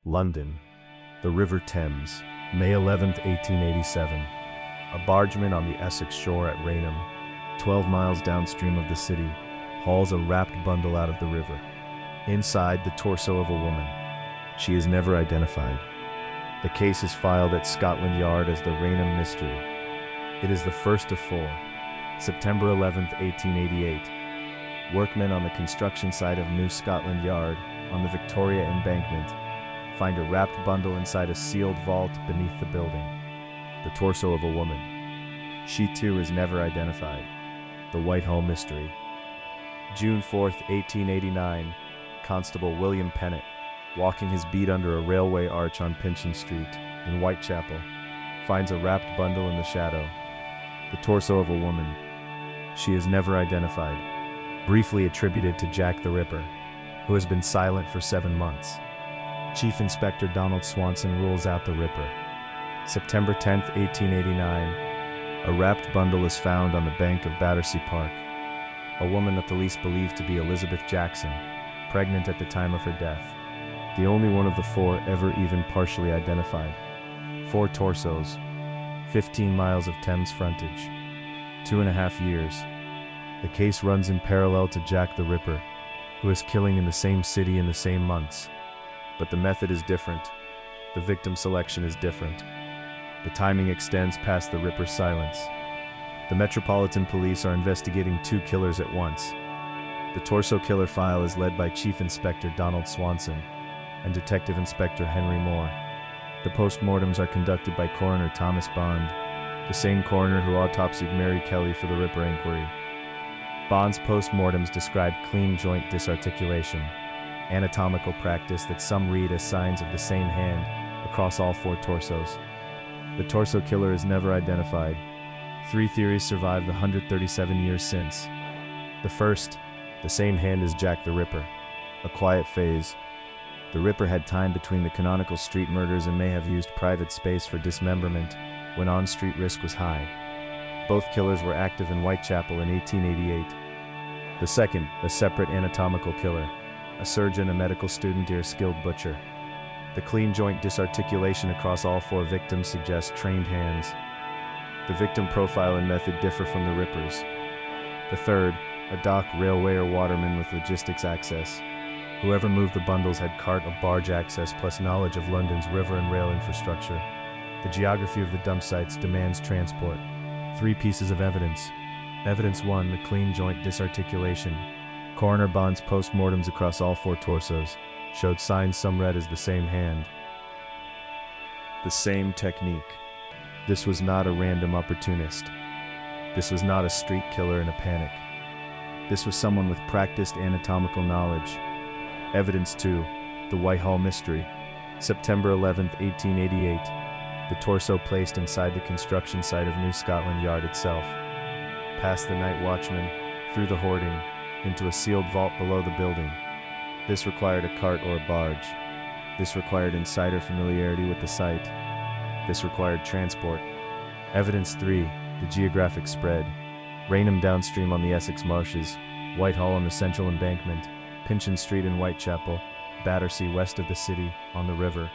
London, the River Thames, May 11, 1887. A bargeman on the Essex shore at Rainham, 12 miles downstream of the city, hauls a wrapped bundle out of the river. Inside, the torso of a woman. She is never identified. The case is filed at Scotland Yard as the Rainham Mystery. It is the first of four. September 11, 1888. Workmen on the construction site of New Scotland Yard, on the Victoria embankment, find a wrapped bundle inside a sealed vault beneath the building. The torso of a woman. She too is never identified. The Whitehall Mystery. June 4, 1889. Constable William Pennett, walking his beat under a railway arch on Pinchin Street, in Whitechapel, finds a wrapped bundle in the shadow. The torso of a woman. She is never identified. Briefly attributed to Jack the Ripper, who has been silent for 7 months. Chief Inspector Donald Swanson rules out the Ripper. September 10, 1889. A wrapped bundle is found on the bank of Battersea Park. A woman that the police believe to be Elizabeth Jackson, pregnant at the time of her death. The only one of the four ever even partially identified. 4 torsos, 15 miles of Thames frontage, 2.5 years. The case runs in parallel to Jack the Ripper, who is killing in the same city in the same months. But the method is different. The victim selection is different. The timing extends past the Ripper's silence. The Metropolitan Police are investigating 2 killers at once. The torso killer file is led by Chief Inspector Donald Swanson and Detective Inspector Henry Moore. The postmortems are conducted by Coroner Thomas Bond, the same coroner who autopsied Mary Kelly for the Ripper inquiry. Bond's postmortems describe clean joint disarticulation, anatomical practice that some read as signs of the same hand across all 4 torsos. The torso killer is never identified. 3 theories survive the 137 years since. The first, the same hand as Jack the Ripper. A quiet phase. The Ripper had time between the canonical street murders and may have used private space for dismemberment when on-street risk was high. Both killers were active in Whitechapel in 1888. The second, a separate anatomical killer. A surgeon, a medical student, or a skilled butcher. The clean joint disarticulation across all 4 victims suggests trained hands. The victim profile and method differ from the Ripper's. The third, a dock, railway, or waterman with logistics access. Whoever moved the bundles had cart or barge access plus knowledge of London's river and rail infrastructure. The geography of the dump sites demands transport. 3 pieces of evidence. Evidence 1, the clean joint disarticulation. Coroner Bond's postmortems across all 4 torsos showed signs some read as the same hand. The same technique. This was not a random opportunist. This was not a street killer in a panic. This was someone with practiced anatomical knowledge. Evidence 2, the Whitehall Mystery. September 11, 1888. The torso placed inside the construction site of New Scotland Yard itself. Past the night watchman, through the hoarding, into a sealed vault below the building. This required a cart or a barge. This required insider familiarity with the site. This required transport. Evidence 3, the geographic spread. Rainham downstream on the Essex marshes, Whitehall on the central embankment, Pinchin Street in Whitechapel, Battersea west of the city, on the river.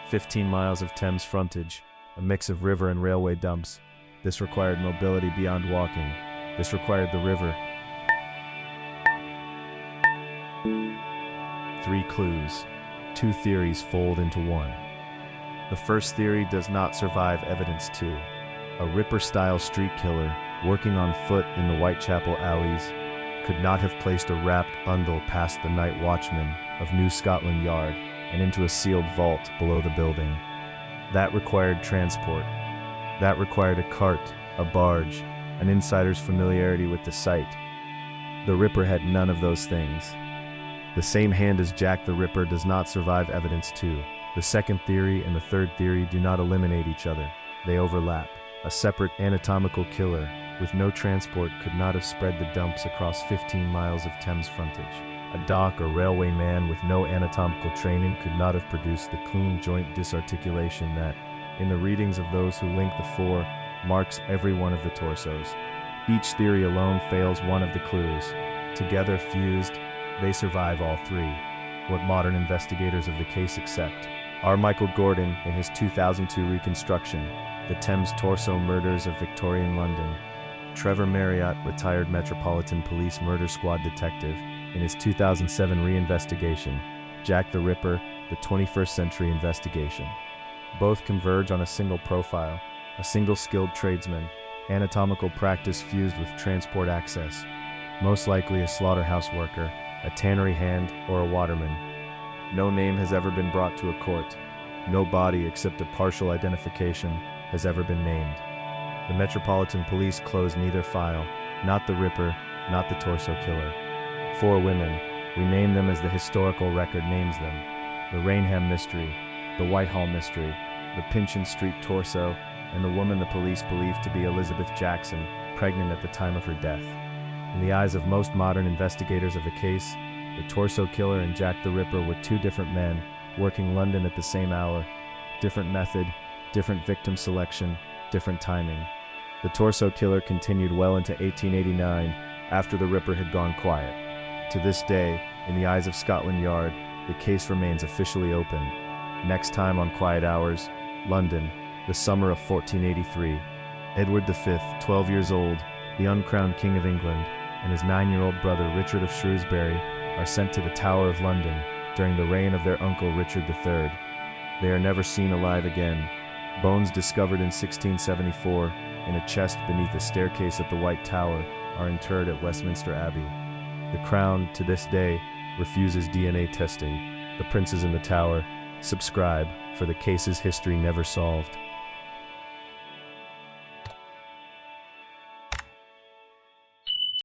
15 miles of Thames frontage, a mix of river and railway dumps. This required mobility beyond walking. This required the river. 3 clues. 2 theories fold into one. The first theory does not survive evidence 2. A Ripper-style street killer, working on foot in the Whitechapel alleys, could not have placed a wrapped bundle past the night watchman of New Scotland Yard and into a sealed vault below the building. That required transport. That required a cart, a barge, an insider's familiarity with the site. The Ripper had none of those things. The same hand as Jack the Ripper does not survive evidence 2. The second theory and the third theory do not eliminate each other. They overlap. A separate anatomical killer with no transport could not have spread the dumps across 15 miles of Thames frontage. A dock or railway man with no anatomical training could not have produced the clean joint disarticulation that, in the readings of those who link the 4, marks every one of the torsos. Each theory alone fails one of the clues. Together fused, they survive all 3. What modern investigators of the case accept. R. Michael Gordon, in his 2002 reconstruction, The Thames Torso Murders of Victorian London. Trevor Marriott, retired Metropolitan Police Murder Squad detective, in his 2007 reinvestigation, Jack the Ripper, the 21st Century Investigation. Both converge on a single profile, a single skilled tradesman, anatomical practice fused with transport access, most likely a slaughterhouse worker, a tannery hand, or a waterman. No name has ever been brought to a court. No body except a partial identification has ever been named. The Metropolitan Police closed neither file, not the Ripper, not the Torso Killer. 4 women, we name them as the historical record names them: the Rainham Mystery, the Whitehall Mystery, the Pinchin Street Torso, and the woman the police believed to be Elizabeth Jackson, pregnant at the time of her death. In the eyes of most modern investigators of the case, the Torso Killer and Jack the Ripper were 2 different men, working London at the same hour. Different method, different victim selection, different timing. The Torso Killer continued well into 1889, after the Ripper had gone quiet. To this day, in the eyes of Scotland Yard, the case remains officially open. Next time on Quiet Hours, London, the summer of 1483. Edward V, 12 years old, the uncrowned King of England, and his 9-year-old brother Richard of Shrewsbury are sent to the Tower of London during the reign of their uncle Richard III. They are never seen alive again. Bones discovered in 1674 in a chest beneath a staircase at the White Tower are interred at Westminster Abbey. The Crown, to this day, refuses DNA testing. The princes in the tower subscribe for the case's history never solved.